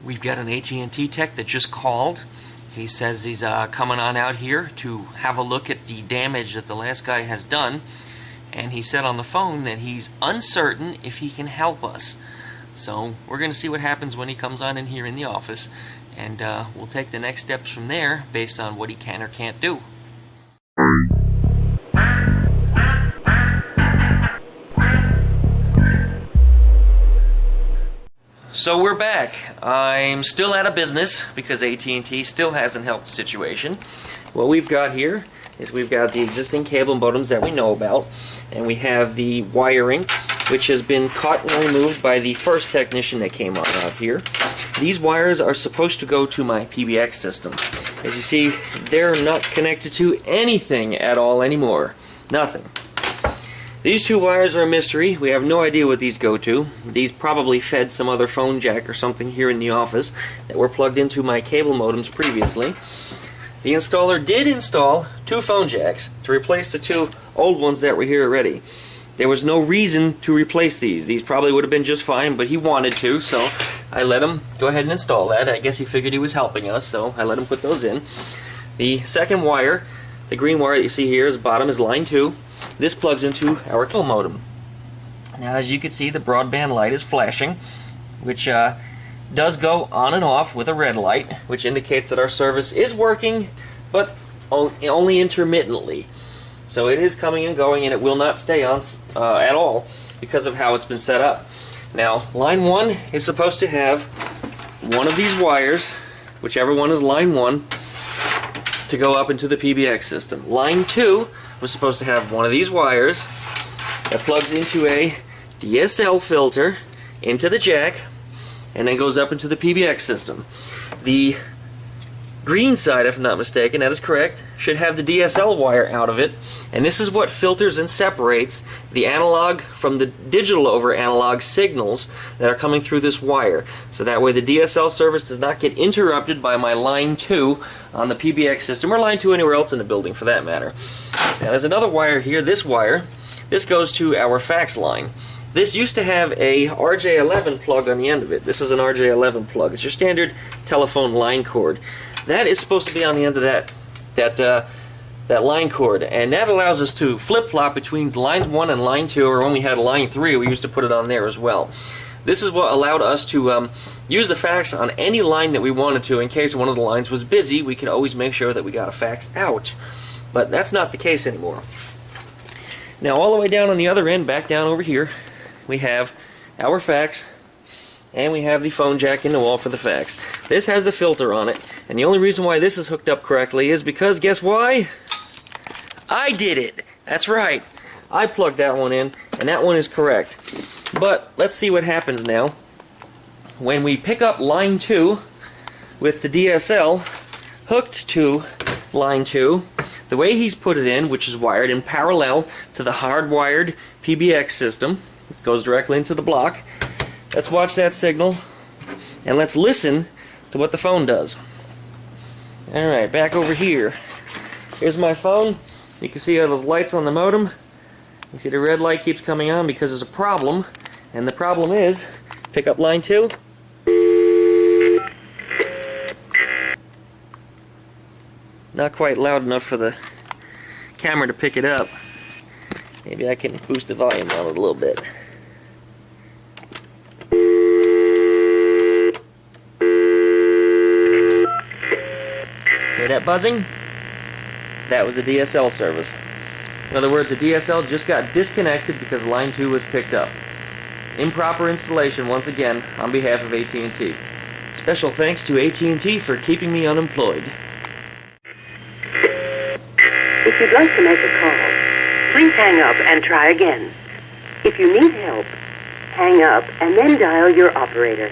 We've got an AT&T tech that just called. He says he's coming on out here to have a look at the damage that the last guy has done. And he said on the phone that he's uncertain if he can help us. So we're going to see what happens when he comes on in here in the office. And we'll take the next steps from there based on what he can or can't do. So we're back. I'm still out of business because AT&T still hasn't helped the situation. What we've got here is we've got the existing cable modems that we know about, and we have the wiring, which has been caught and removed by the first technician that came on out here. These wires are supposed to go to my PBX system. As you see, they're not connected to anything at all anymore. Nothing. These two wires are a mystery. We have no idea what these go to. These probably fed some other phone jack or something here in the office that were plugged into my cable modems previously. The installer did install two phone jacks to replace the two old ones that were here already. There was no reason to replace these. These probably would have been just fine, but he wanted to, so I let him go ahead and install that. I guess he figured he was helping us, so I let him put those in. The second wire, the green wire that you see here, is bottom is line 2. This plugs into our cable modem. Now, as you can see, the broadband light is flashing, which does go on and off with a red light, which indicates that our service is working, but only intermittently. So it is coming and going, and it will not stay on at all because of how it's been set up. Now, line 1 is supposed to have one of these wires, whichever one is line 1, to go up into the PBX system. Line 2 was supposed to have one of these wires that plugs into a DSL filter into the jack and then goes up into the PBX system. The green side, if I'm not mistaken, that is correct, should have the DSL wire out of it, and this is what filters and separates the analog from the digital over analog signals that are coming through this wire. So that way the DSL service does not get interrupted by my line 2 on the PBX system, or line 2 anywhere else in the building for that matter. Now there's another wire here, this wire. This goes to our fax line. This used to have a RJ11 plug on the end of it. This is an RJ11 plug. It's your standard telephone line cord. That is supposed to be on the end of that line cord, and that allows us to flip-flop between line 1 and line 2, or when we had line 3, we used to put it on there as well. This is what allowed us to use the fax on any line that we wanted to. In case one of the lines was busy, we could always make sure that we got a fax out. But that's not the case anymore. Now, all the way down on the other end, back down over here, we have our fax, and we have the phone jack in the wall for the fax. This has the filter on it, and the only reason why this is hooked up correctly is because, guess why? I did it! That's right. I plugged that one in, and that one is correct. But let's see what happens now. When we pick up line 2 with the DSL hooked to line 2, the way he's put it in, which is wired in parallel to the hardwired PBX system, it goes directly into the block. Let's watch that signal, and let's listen to what the phone does. Alright, back over here. Here's my phone. You can see all those lights on the modem. You see the red light keeps coming on because there's a problem, and the problem is, pick up line 2. Not quite loud enough for the camera to pick it up. Maybe I can boost the volume on it a little bit. Hear that buzzing? That was a DSL service. In other words, the DSL just got disconnected because line 2 was picked up. Improper installation once again on behalf of AT&T. Special thanks to AT&T for keeping me unemployed. If you'd like to make a call, please hang up and try again. If you need help, hang up and then dial your operator.